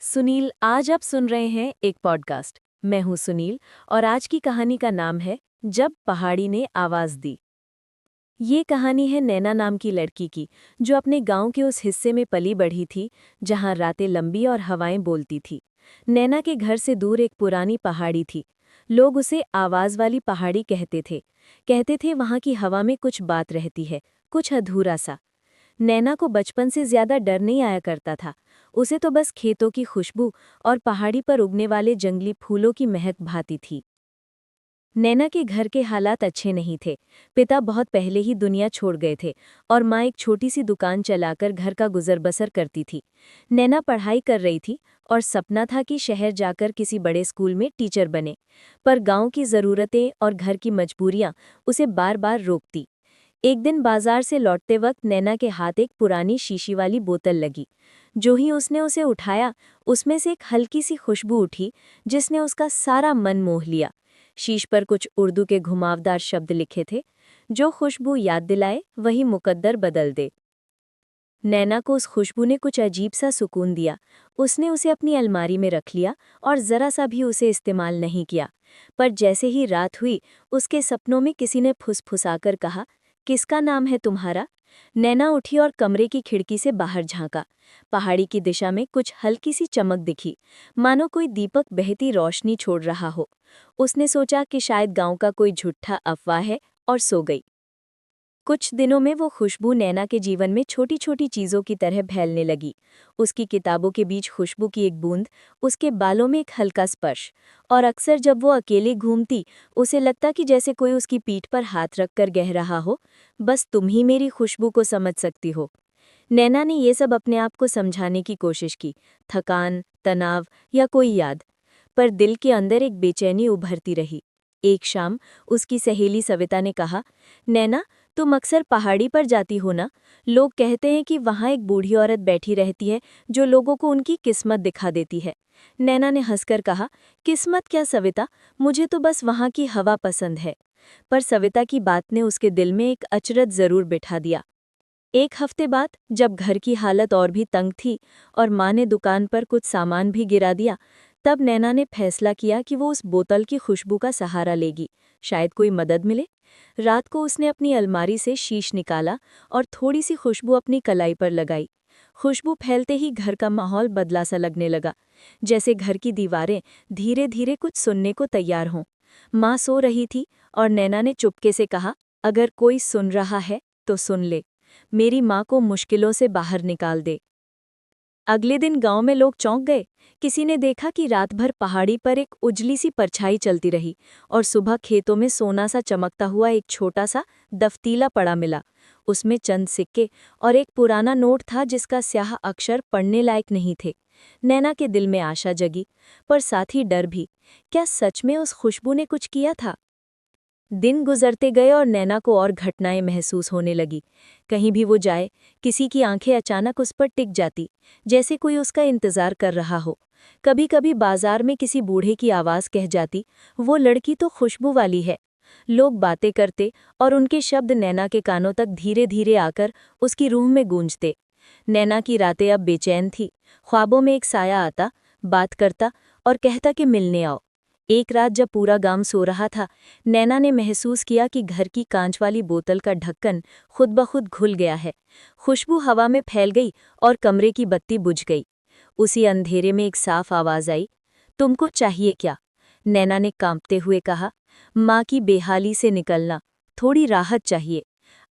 सुनील, आज आप सुन रहे हैं एक पॉडकास्ट। मैं हूं सुनील और आज की कहानी का नाम है जब पहाड़ी ने आवाज दी। ये कहानी है नैना नाम की लड़की की, जो अपने गांव के उस हिस्से में पली बढ़ी थी जहां रातें लंबी और हवाएं बोलती थी। नैना के घर से दूर एक पुरानी पहाड़ी थी। लोग उसे आवाज वाली पहाड़ी कहते थे वहां की हवा में कुछ बात रहती है, कुछ अधूरा सा। नैना को बचपन से ज्यादा डर नहीं आया करता था। उसे तो बस खेतों की खुशबू और पहाड़ी पर उगने वाले जंगली फूलों की महक भाती थी। नैना के घर के हालात अच्छे नहीं थे। पिता बहुत पहले ही दुनिया छोड़ गए थे और माँ एक छोटी सी दुकान चलाकर घर का गुजर बसर करती थी। नैना पढ़ाई कर रही थी और सपना था कि शहर जाकर किसी बड़े स्कूल में टीचर बने। पर गांव की ज़रूरतें और घर की मजबूरियां उसे बार बार रोकती। एक दिन बाजार से लौटते वक्त नैना के हाथ एक पुरानी शीशी वाली बोतल लगी। जो ही उसने उसे उठाया, उसमें से एक हल्की सी खुशबू उठी जिसने उसका सारा मन मोह लिया। शीश पर कुछ उर्दू के घुमावदार शब्द लिखे थे, जो खुशबू याद दिलाए वही मुकद्दर बदल दे। नैना को उस खुशबू ने कुछ अजीब सा सुकून दिया। उसने उसे अपनी अलमारी में रख लिया और जरा सा भी उसे इस्तेमाल नहीं किया। पर जैसे ही रात हुई, उसके सपनों में किसी ने फुसफुसाकर कहा, किसका नाम है तुम्हारा? नैना उठी और कमरे की खिड़की से बाहर झांका। पहाड़ी की दिशा में कुछ हल्की सी चमक दिखी, मानो कोई दीपक बहती रोशनी छोड़ रहा हो। उसने सोचा कि शायद गांव का कोई झूठा अफवाह है और सो गई। कुछ दिनों में वो खुशबू नैना के जीवन में छोटी छोटी चीज़ों की तरह फैलने लगी। उसकी किताबों के बीच खुशबू की एक बूंद, उसके बालों में एक हल्का स्पर्श, और अक्सर जब वो अकेले घूमती, उसे लगता कि जैसे कोई उसकी पीठ पर हाथ रखकर कह रहा हो, बस तुम ही मेरी खुशबू को समझ सकती हो। नैना ने ये सब अपने आप को समझाने की कोशिश की, थकान, तनाव या कोई याद, पर दिल के अंदर एक बेचैनी उभरती रही। एक शाम उसकी सहेली सविता ने कहा, नैना, तुम अक्सर पहाड़ी पर जाती हो ना? लोग कहते हैं कि वहाँ एक बूढ़ी औरत बैठी रहती है जो लोगों को उनकी किस्मत दिखा देती है। नैना ने हंसकर कहा, किस्मत क्या सविता, मुझे तो बस वहाँ की हवा पसंद है। पर सविता की बात ने उसके दिल में एक अचरज जरूर बिठा दिया। एक हफ्ते बाद, जब घर की हालत और भी तंग थी और माँ ने दुकान पर कुछ सामान भी गिरा दिया, तब नैना ने फैसला किया कि वो उस बोतल की खुशबू का सहारा लेगी। शायद कोई मदद मिले। रात को उसने अपनी अलमारी से शीश निकाला और थोड़ी सी खुशबू अपनी कलाई पर लगाई। खुशबू फैलते ही घर का माहौल बदला सा लगने लगा, जैसे घर की दीवारें धीरे धीरे कुछ सुनने को तैयार हों। माँ सो रही थी और नैना ने चुपके से कहा, अगर कोई सुन रहा है तो सुन ले, मेरी माँ को मुश्किलों से बाहर निकाल दे। अगले दिन गांव में लोग चौंक गए। किसी ने देखा कि रात भर पहाड़ी पर एक उजली सी परछाई चलती रही और सुबह खेतों में सोना सा चमकता हुआ एक छोटा सा दफ्तीला पड़ा मिला। उसमें चंद सिक्के और एक पुराना नोट था जिसका स्याह अक्षर पढ़ने लायक नहीं थे। नैना के दिल में आशा जगी, पर साथ ही डर भी। क्या सच में उस खुशबू ने कुछ किया था? दिन गुजरते गए और नैना को और घटनाएं महसूस होने लगी। कहीं भी वो जाए, किसी की आंखें अचानक उस पर टिक जाती, जैसे कोई उसका इंतजार कर रहा हो। कभी कभी बाजार में किसी बूढ़े की आवाज़ कह जाती, वो लड़की तो खुशबू वाली है। लोग बातें करते और उनके शब्द नैना के कानों तक धीरे धीरे आकर उसकी रूह में गूंजते। नैना की रातें अब बेचैन थी। ख्वाबों में एक साया आता, बात करता और कहता कि मिलने आओ। एक रात जब पूरा गांव सो रहा था, नैना ने महसूस किया कि घर की कांच वाली बोतल का ढक्कन खुद ब खुद खुल गया है। खुशबू हवा में फैल गई और कमरे की बत्ती बुझ गई। उसी अंधेरे में एक साफ आवाज आई, तुमको चाहिए क्या? नैना ने कांपते हुए कहा, माँ की बेहाली से निकलना, थोड़ी राहत चाहिए।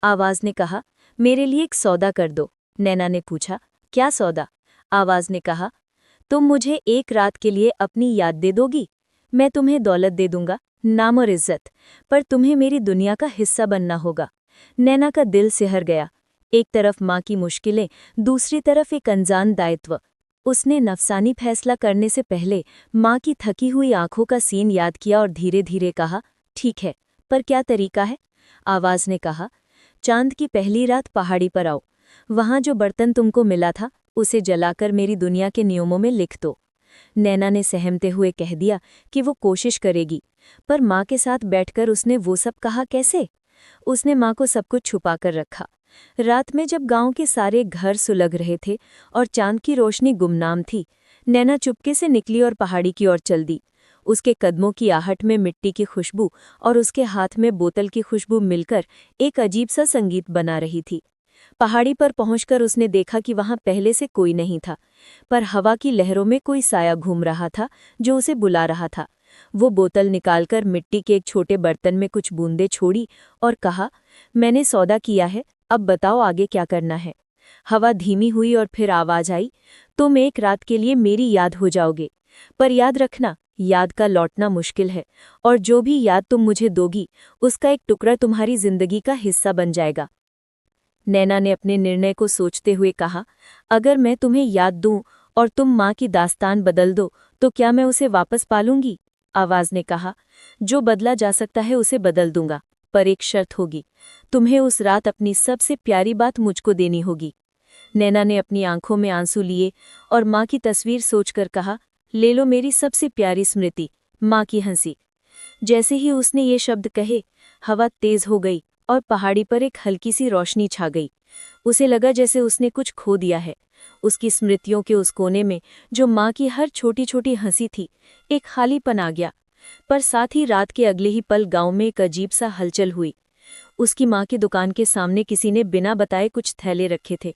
आवाज ने कहा, मेरे लिए एक सौदा कर दो। नैना ने पूछा, क्या सौदा? आवाज ने कहा, तुम मुझे एक रात के लिए अपनी याद दे दोगी? मैं तुम्हें दौलत दे दूंगा, नाम और इज्जत, पर तुम्हें मेरी दुनिया का हिस्सा बनना होगा। नैना का दिल सिहर गया। एक तरफ माँ की मुश्किलें, दूसरी तरफ एक अनजान दायित्व। उसने नफसानी फैसला करने से पहले माँ की थकी हुई आंखों का सीन याद किया और धीरे धीरे कहा, ठीक है, पर क्या तरीका है? आवाज ने कहा, चांद की पहली रात पहाड़ी पर आओ। वहां जो बर्तन तुमको मिला था, उसे जलाकर मेरी दुनिया के नियमों में लिख दो। नैना ने सहमते हुए कह दिया कि वो कोशिश करेगी, पर माँ के साथ बैठकर उसने वो सब कहा कैसे? उसने माँ को सब कुछ छुपा कर रखा। रात में जब गांव के सारे घर सुलग रहे थे और चांद की रोशनी गुमनाम थी, नैना चुपके से निकली और पहाड़ी की ओर चल दी। उसके कदमों की आहट में मिट्टी की खुशबू और उसके हाथ में बोतल की खुशबू मिलकर एक अजीब सा संगीत बना रही थी। पहाड़ी पर पहुंचकर उसने देखा कि वहां पहले से कोई नहीं था, पर हवा की लहरों में कोई साया घूम रहा था जो उसे बुला रहा था। वो बोतल निकालकर मिट्टी के एक छोटे बर्तन में कुछ बूंदें छोड़ी और कहा, मैंने सौदा किया है, अब बताओ आगे क्या करना है। हवा धीमी हुई और फिर आवाज आई, तुम एक रात के लिए मेरी याद हो जाओगे, पर याद रखना, याद का लौटना मुश्किल है, और जो भी याद तुम मुझे दोगी उसका एक टुकड़ा तुम्हारी जिंदगी का हिस्सा बन जाएगा। नैना ने अपने निर्णय को सोचते हुए कहा, अगर मैं तुम्हें याद दूं और तुम माँ की दास्तान बदल दो तो क्या मैं उसे वापस पालूंगी? आवाज ने कहा, जो बदला जा सकता है उसे बदल दूंगा, पर एक शर्त होगी, तुम्हें उस रात अपनी सबसे प्यारी बात मुझको देनी होगी। नैना ने अपनी आंखों में आंसू लिए और माँ की तस्वीर सोचकर कहा, ले लो मेरी सबसे प्यारी स्मृति, माँ की हंसी। जैसे ही उसने ये शब्द कहे, हवा तेज हो गई और पहाड़ी पर एक हल्की सी रोशनी छा गई। उसे लगा जैसे उसने कुछ खो दिया है। उसकी स्मृतियों के उस कोने में जो माँ की हर छोटी छोटी हंसी थी, एक खालीपन आ गया। पर साथ ही रात के अगले ही पल गांव में एक अजीब सा हलचल हुई। उसकी माँ की दुकान के सामने किसी ने बिना बताए कुछ थैले रखे थे।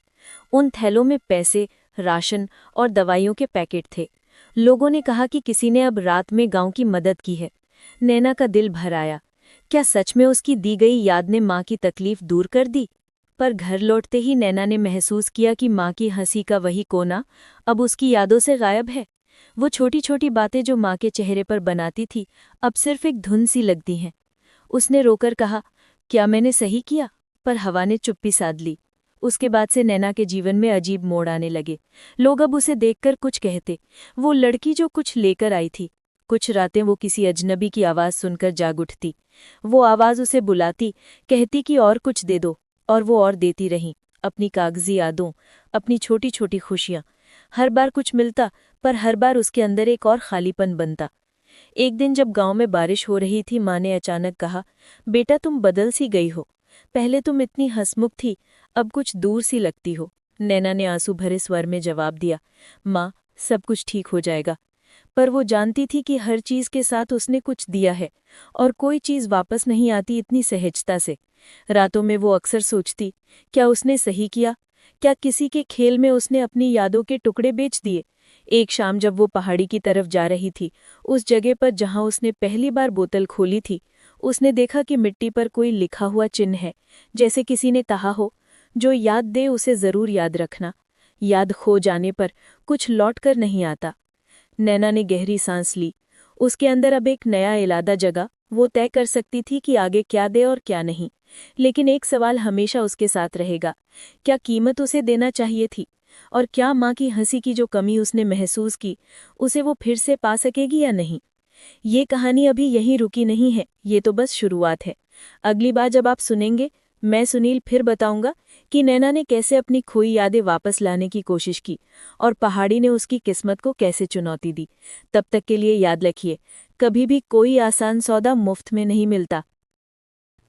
उन थैलों में पैसे, राशन और दवाइयों के पैकेट थे। लोगों ने कहा कि किसी ने अब रात में गांव की मदद की है। नैना का दिल भर आया। क्या सच में उसकी दी गई याद ने माँ की तकलीफ दूर कर दी? पर घर लौटते ही नैना ने महसूस किया कि माँ की हंसी का वही कोना अब उसकी यादों से गायब है। वो छोटी छोटी बातें जो माँ के चेहरे पर बनाती थी, अब सिर्फ एक धुन सी लगती हैं। उसने रोकर कहा, क्या मैंने सही किया? पर हवा ने चुप्पी साध ली। उसके बाद से नैना के जीवन में अजीब मोड़ आने लगे। लोग अब उसे देखकर कुछ कहते, वो लड़की जो कुछ लेकर आई थी। कुछ रातें वो किसी अजनबी की आवाज़ सुनकर जाग उठती। वो आवाज़ उसे बुलाती, कहती कि और कुछ दे दो, और वो और देती रही, अपनी कागजी यादों, अपनी छोटी छोटी खुशियाँ। हर बार कुछ मिलता, पर हर बार उसके अंदर एक और खालीपन बनता। एक दिन जब गांव में बारिश हो रही थी, माँ ने अचानक कहा, बेटा तुम बदल सी गई हो। पहले तुम इतनी हंसमुख थी, अब कुछ दूर सी लगती हो। नैना ने आंसू भरे स्वर में जवाब दिया, माँ, सब कुछ ठीक हो जाएगा। पर वो जानती थी कि हर चीज के साथ उसने कुछ दिया है, और कोई चीज वापस नहीं आती इतनी सहजता से। रातों में वो अक्सर सोचती, क्या उसने सही किया? क्या किसी के खेल में उसने अपनी यादों के टुकड़े बेच दिए? एक शाम जब वो पहाड़ी की तरफ जा रही थी, उस जगह पर जहां उसने पहली बार बोतल खोली थी, उसने देखा कि मिट्टी पर कोई लिखा हुआ चिन्ह है, जैसे किसी ने कहा हो, जो याद दे उसे जरूर याद रखना। याद खो जाने पर कुछ लौट कर नहीं आता। नैना ने गहरी सांस ली। उसके अंदर अब एक नया इरादा जगा। वो तय कर सकती थी कि आगे क्या दे और क्या नहीं। लेकिन एक सवाल हमेशा उसके साथ रहेगा, क्या कीमत उसे देना चाहिए थी? और क्या माँ की हंसी की जो कमी उसने महसूस की, उसे वो फिर से पा सकेगी या नहीं? ये कहानी अभी यहीं रुकी नहीं है, ये तो बस शुरुआत है। अगली बार जब आप सुनेंगे, मैं सुनील फिर बताऊंगा कि नैना ने कैसे अपनी खोई यादें वापस लाने की कोशिश की और पहाड़ी ने उसकी किस्मत को कैसे चुनौती दी। तब तक के लिए याद रखिए, कभी भी कोई आसान सौदा मुफ्त में नहीं मिलता।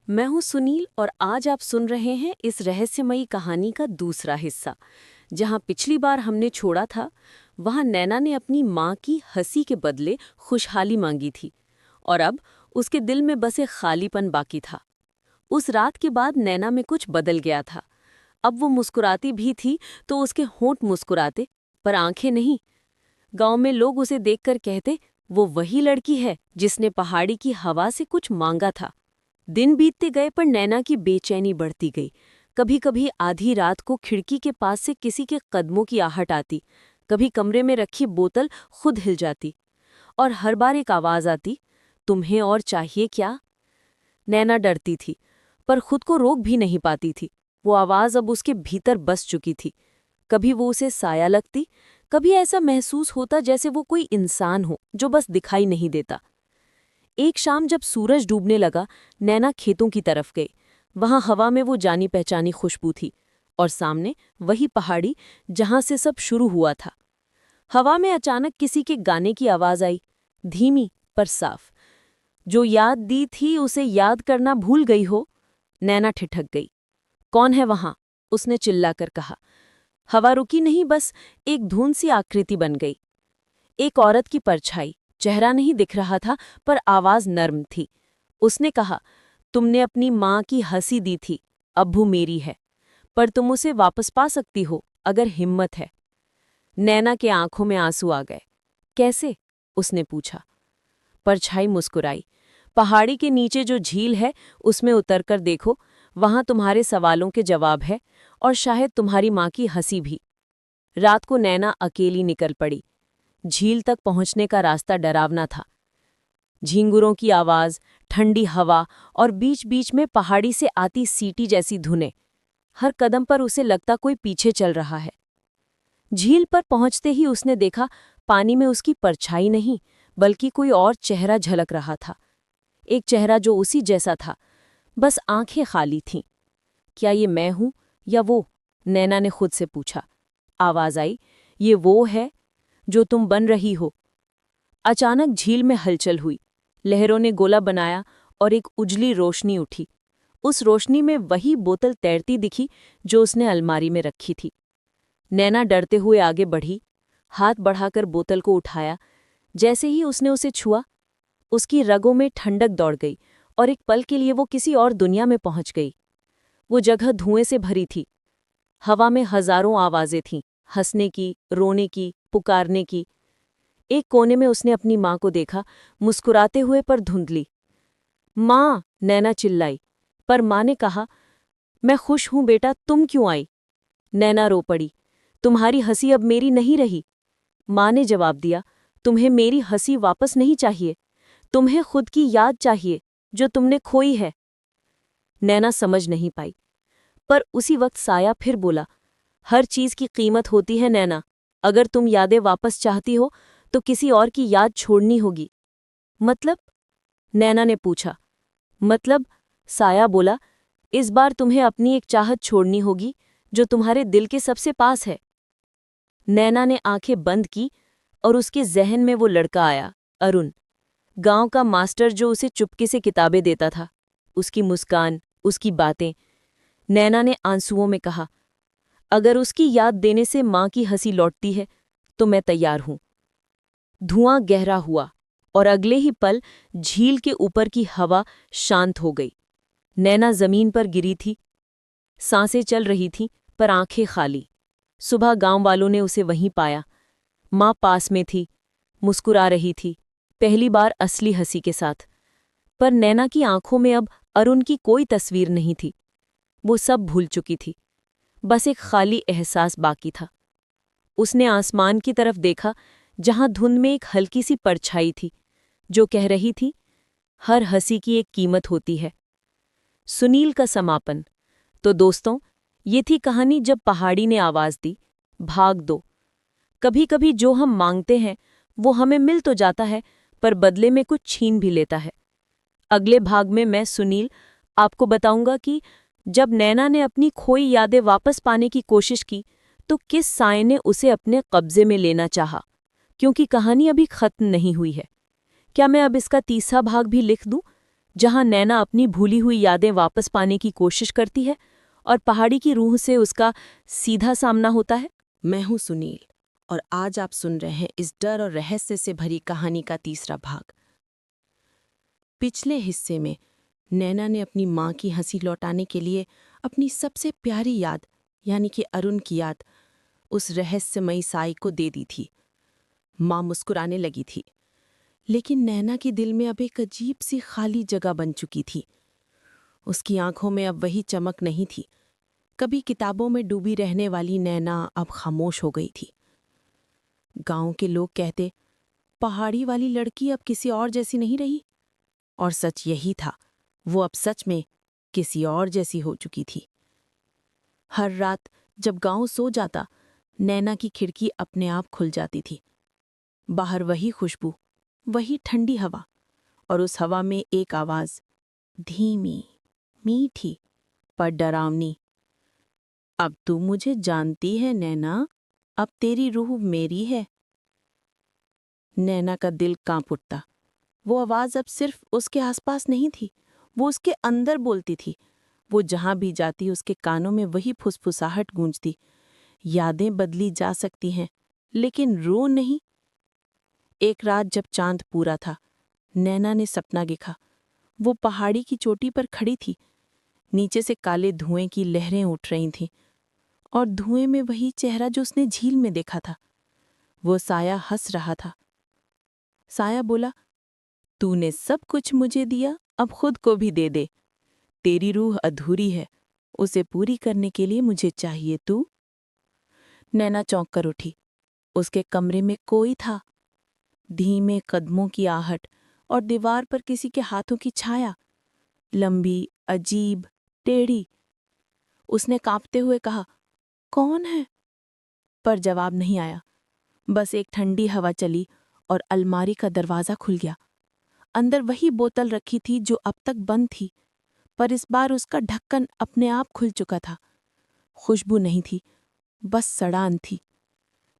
मैं हूं सुनील और आज आप सुन रहे हैं इस रहस्यमयी कहानी का दूसरा हिस्सा। जहां पिछली बार हमने छोड़ा था, वहां नैना ने अपनी माँ की हंसी के बदले खुशहाली मांगी थी, और अब उसके दिल में बस एक खालीपन बाकी था। उस रात के बाद नैना में कुछ बदल गया था। अब वो मुस्कुराती भी थी तो उसके होंठ मुस्कुराते, पर आंखें नहीं। गांव में लोग उसे देखकर कहते, वो वही लड़की है जिसने पहाड़ी की हवा से कुछ मांगा था। दिन बीतते गए पर नैना की बेचैनी बढ़ती गई। कभी कभी आधी रात को खिड़की के पास से किसी के कदमों की आहट आती, कभी कमरे में रखी बोतल खुद हिल जाती, और हर बार एक आवाज आती, तुम्हें और चाहिए क्या? नैना डरती थी, पर खुद को रोक भी नहीं पाती थी। वो आवाज अब उसके भीतर बस चुकी थी। कभी वो उसे साया लगती, कभी ऐसा महसूस होता जैसे वो कोई इंसान हो जो बस दिखाई नहीं देता। एक शाम जब सूरज डूबने लगा, नैना खेतों की तरफ गई। वहां हवा में वो जानी पहचानी खुशबू थी, और सामने वही पहाड़ी जहां से सब शुरू हुआ था। हवा में अचानक किसी के गाने की आवाज आई, धीमी पर साफ। जो याद दी थी उसे याद करना भूल गई हो। नैना ठिठक गई। कौन है वहां? उसने चिल्लाकर कहा। हवा रुकी नहीं, बस एक धुंध सी आकृति बन गई। एक औरत की परछाई, चेहरा नहीं दिख रहा था पर आवाज नर्म थी। उसने कहा, तुमने अपनी माँ की हंसी दी थी, अब्बू मेरी है, पर तुम उसे वापस पा सकती हो अगर हिम्मत है। नैना के आंखों में आंसू आ गए। कैसे? उसने पूछा। परछाई मुस्कुराई। पहाड़ी के नीचे जो झील है उसमें उतरकर देखो, वहां तुम्हारे सवालों के जवाब है और शायद तुम्हारी माँ की हंसी भी। रात को नैना अकेली निकल पड़ी। झील तक पहुंचने का रास्ता डरावना था। झींगुरों की आवाज, ठंडी हवा और बीच बीच में पहाड़ी से आती सीटी जैसी धुनें। हर कदम पर उसे लगता कोई पीछे चल रहा है। झील पर पहुंचते ही उसने देखा, पानी में उसकी परछाई नहीं बल्कि कोई और चेहरा झलक रहा था। एक चेहरा जो उसी जैसा था, बस आंखें खाली थीं। क्या ये मैं हूं या वो? नैना ने खुद से पूछा। आवाज आई, ये वो है जो तुम बन रही हो। अचानक झील में हलचल हुई। लहरों ने गोला बनाया और एक उजली रोशनी उठी। उस रोशनी में वही बोतल तैरती दिखी जो उसने अलमारी में रखी थी। नैना डरते हुए आगे बढ़ी, हाथ बढ़ाकर बोतल को उठाया। जैसे ही उसने उसे छुआ, उसकी रगों में ठंडक दौड़ गई और एक पल के लिए वो किसी और दुनिया में पहुंच गई। वो जगह धुएं से भरी थी। हवा में हजारों आवाजें थीं, हंसने की, रोने की, पुकारने की। एक कोने में उसने अपनी माँ को देखा, मुस्कुराते हुए पर धुंधली। माँ! नैना चिल्लाई, पर माँ ने कहा, मैं खुश हूं बेटा, तुम क्यों आई? नैना रो पड़ी। तुम्हारी हंसी अब मेरी नहीं रही। माँ ने जवाब दिया, तुम्हें मेरी हंसी वापस नहीं चाहिए, तुम्हें खुद की याद चाहिए जो तुमने खोई है। नैना समझ नहीं पाई, पर उसी वक्त साया फिर बोला, हर चीज की कीमत होती है नैना, अगर तुम यादें वापस चाहती हो तो किसी और की याद छोड़नी होगी। मतलब? नैना ने पूछा। मतलब? साया बोला, इस बार तुम्हें अपनी एक चाहत छोड़नी होगी जो तुम्हारे दिल के सबसे पास है। नैना ने आंखें बंद की और उसके जहन में वो लड़का आया, अरुण, गांव का मास्टर जो उसे चुपके से किताबें देता था। उसकी मुस्कान, उसकी बातें। नैना ने आंसुओं में कहा, अगर उसकी याद देने से माँ की हंसी लौटती है तो मैं तैयार हूं। धुआं गहरा हुआ और अगले ही पल झील के ऊपर की हवा शांत हो गई। नैना जमीन पर गिरी थी, सांसें चल रही थीं पर आंखें खाली। सुबह गांव वालों ने उसे वहीं पाया। माँ पास में थी, मुस्कुरा रही थी, पहली बार असली हंसी के साथ। पर नैना की आंखों में अब अरुण की कोई तस्वीर नहीं थी। वो सब भूल चुकी थी, बस एक खाली एहसास बाकी था। उसने आसमान की तरफ देखा, जहां धुंध में एक हल्की सी परछाई थी जो कह रही थी, हर हंसी की एक कीमत होती है। सुनील का समापन। तो दोस्तों, ये थी कहानी जब पहाड़ी ने आवाज दी, भाग दो। कभी कभी जो हम मांगते हैं वो हमें मिल तो जाता है पर बदले में कुछ छीन भी लेता है। अगले भाग में मैं सुनील आपको बताऊंगा कि जब नैना ने अपनी खोई यादें वापस पाने की कोशिश की तो किस साए ने उसे अपने कब्जे में लेना चाहा, क्योंकि कहानी अभी खत्म नहीं हुई है। क्या मैं अब इसका तीसरा भाग भी लिख दूं, जहां नैना अपनी भूली हुई यादें वापस पाने की कोशिश करती है और पहाड़ी की रूह से उसका सीधा सामना होता है? मैं हूं सुनील और आज आप सुन रहे हैं इस डर और रहस्य से भरी कहानी का तीसरा भाग। पिछले हिस्से में नैना ने अपनी माँ की हंसी लौटाने के लिए अपनी सबसे प्यारी याद यानी कि अरुण की याद उस रहस्यमयी साई को दे दी थी। माँ मुस्कुराने लगी थी, लेकिन नैना के दिल में अब एक अजीब सी खाली जगह बन चुकी थी। उसकी आंखों में अब वही चमक नहीं थी। कभी किताबों में डूबी रहने वाली नैना अब खामोश हो गई थी। गांव के लोग कहते, पहाड़ी वाली लड़की अब किसी और जैसी नहीं रही, और सच यही था, वो अब सच में किसी और जैसी हो चुकी थी। हर रात जब गांव सो जाता, नैना की खिड़की अपने आप खुल जाती थी। बाहर वही खुशबू, वही ठंडी हवा, और उस हवा में एक आवाज, धीमी, मीठी पर डरावनी, अब तू मुझे जानती है नैना, अब तेरी रूह मेरी है। नैना का दिल कांप उठता। वो आवाज अब सिर्फ उसके आसपास नहीं थी, वो उसके अंदर बोलती थी। वो जहां भी जाती उसके कानों में वही फुसफुसाहट गूंजती, यादें बदली जा सकती हैं लेकिन रूह नहीं। एक रात जब चांद पूरा था, नैना ने सपना देखा। वो पहाड़ी की चोटी पर खड़ी थी। नीचे से काले धुएं की लहरें उठ रही थीं और धुएं में वही चेहरा जो उसने झील में देखा था। वो साया हंस रहा था। साया बोला, तूने सब कुछ मुझे दिया, अब खुद को भी दे दे। तेरी रूह अधूरी है, उसे पूरी करने के लिए मुझे चाहिए तू। नैना चौंक कर उठी। उसके कमरे में कोई था। धीमे कदमों की आहट और दीवार पर किसी के हाथों की छाया, लंबी, अजीब, टेढ़ी। उसने कांपते हुए कहा, कौन है? पर जवाब नहीं आया। बस एक ठंडी हवा चली और अलमारी का दरवाज़ा खुल गया। अंदर वही बोतल रखी थी जो अब तक बंद थी, पर इस बार उसका ढक्कन अपने आप खुल चुका था। खुशबू नहीं थी, बस सड़ान थी।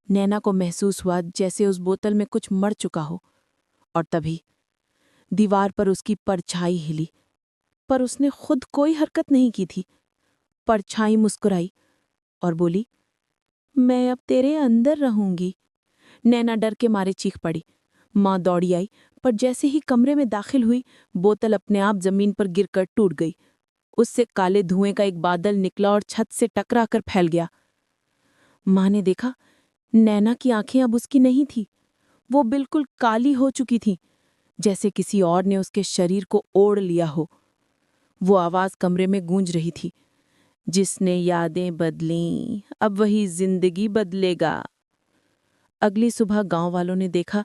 नैना को महसूस हुआ जैसे उस बोतल में कुछ मर चुका हो। और तभी दीवार पर उसकी परछाई हिली, पर उसने खुद कोई हरकत नहीं की थी। परछाई मुस्कुराई और बोली, मैं अब तेरे अंदर रहूंगी। नैना डर के मारे चीख पड़ी। माँ दौड़ी आई, पर जैसे ही कमरे में दाखिल हुई, बोतल अपने आप जमीन पर गिरकर टूट गई। उससे काले धुएं का एक बादल निकला और छत से टकरा कर फैल गया। माँ ने देखा, नैना की आंखें अब उसकी नहीं थी। वो बिल्कुल काली हो चुकी थीं, जैसे किसी और ने उसके शरीर को ओढ़ लिया हो। वो आवाज कमरे में गूंज रही थी, जिसने यादें बदलीं, अब वही जिंदगी बदलेगा। अगली सुबह गांव वालों ने देखा,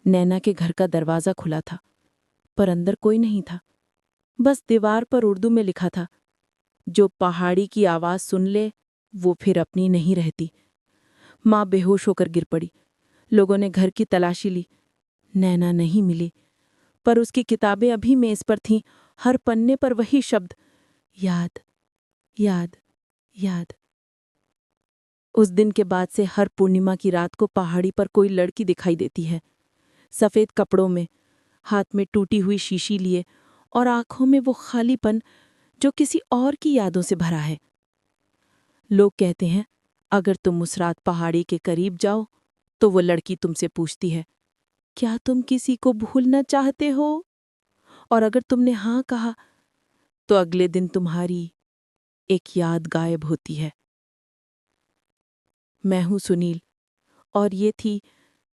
नैना के घर का दरवाज़ा खुला था, पर अंदर कोई नहीं था। बस दीवार पर उर्दू में लिखा था, जो पहाड़ी की आवाज़ सुन ले, वो फिर अपनी नहीं रहती। माँ बेहोश होकर गिर पड़ी। लोगों ने घर की तलाशी ली। नैना नहीं मिली, पर उसकी किताबें अभी मेज पर थीं। हर पन्ने पर वही शब्द, याद, याद, याद। उस दिन के बाद से हर पूर्णिमा की रात को पहाड़ी पर कोई लड़की दिखाई देती है, सफ़ेद कपड़ों में, हाथ में टूटी हुई शीशी लिए, और आंखों में वो खालीपन जो किसी और की यादों से भरा है। लोग कहते हैं, अगर तुम उस रात पहाड़ी के करीब जाओ, तो वो लड़की तुमसे पूछती है, क्या तुम किसी को भूलना चाहते हो? और अगर तुमने हाँ कहा, तो अगले दिन तुम्हारी एक याद गायब होती है। मैं हूं सुनील, और ये थी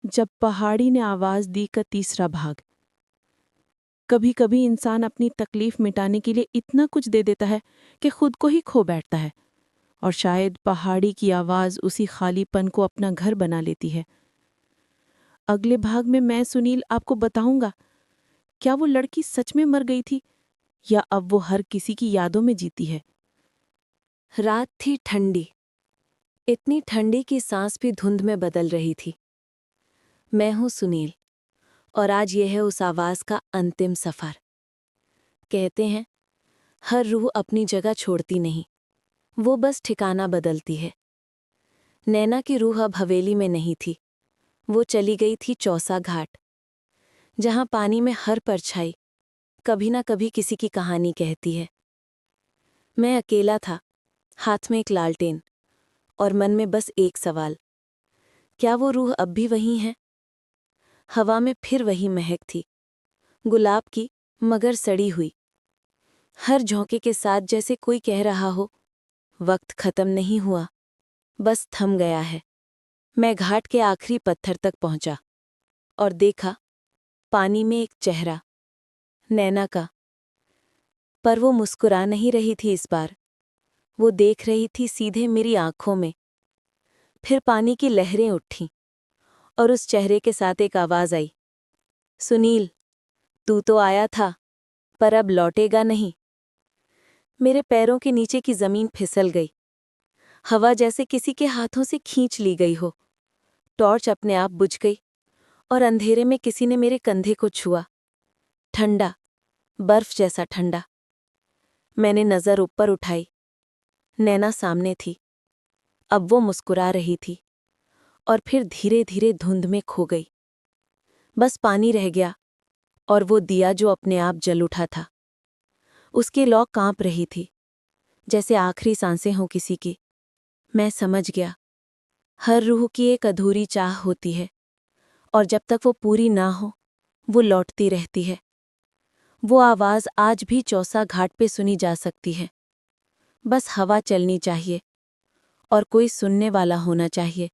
जब पहाड़ी ने आवाज़ दी का तीसरा भाग। कभी कभी इंसान अपनी तकलीफ मिटाने के लिए इतना कुछ दे देता है कि खुद को ही खो बैठता है, और शायद पहाड़ी की आवाज़ उसी खालीपन को अपना घर बना लेती है। अगले भाग में मैं सुनील आपको बताऊंगा, क्या वो लड़की सच में मर गई थी, या अब वो हर किसी की यादों में जीती है। रात थी ठंडी, इतनी ठंडी कि सांस भी धुंध में बदल रही थी। मैं हूं सुनील, और आज यह है उस आवाज़ का अंतिम सफ़र। कहते हैं, हर रूह अपनी जगह छोड़ती नहीं, वो बस ठिकाना बदलती है। नैना की रूह अब हवेली में नहीं थी, वो चली गई थी चौसा घाट, जहां पानी में हर परछाई कभी ना कभी किसी की कहानी कहती है। मैं अकेला था, हाथ में एक लालटेन, और मन में बस एक सवाल, क्या वो रूह अब भी वहीं है? हवा में फिर वही महक थी, गुलाब की, मगर सड़ी हुई। हर झोंके के साथ जैसे कोई कह रहा हो, वक्त खत्म नहीं हुआ, बस थम गया है। मैं घाट के आखिरी पत्थर तक पहुंचा और देखा, पानी में एक चेहरा, नैना का। पर वो मुस्कुरा नहीं रही थी इस बार, वो देख रही थी सीधे मेरी आंखों में। फिर पानी की लहरें उठीं, और उस चेहरे के साथ एक आवाज़ आई, सुनील, तू तो आया था, पर अब लौटेगा नहीं। मेरे पैरों के नीचे की जमीन फिसल गई। हवा जैसे किसी के हाथों से खींच ली गई हो। टॉर्च अपने आप बुझ गई, और अंधेरे में किसी ने मेरे कंधे को छुआ, ठंडा, बर्फ जैसा ठंडा। मैंने नज़र ऊपर उठाई। नैना सामने थी। अब वो मुस्कुरा रही थी, और फिर धीरे धीरे धुंध में खो गई। बस पानी रह गया, और वो दिया जो अपने आप जल उठा था। उसकी लौ कांप रही थी, जैसे आखिरी सांसें हों किसी की। मैं समझ गया, हर रूह की एक अधूरी चाह होती है, और जब तक वो पूरी ना हो वो लौटती रहती है। वो आवाज़ आज भी चौसा घाट पे सुनी जा सकती है। बस हवा चलनी चाहिए और कोई सुनने वाला होना चाहिए।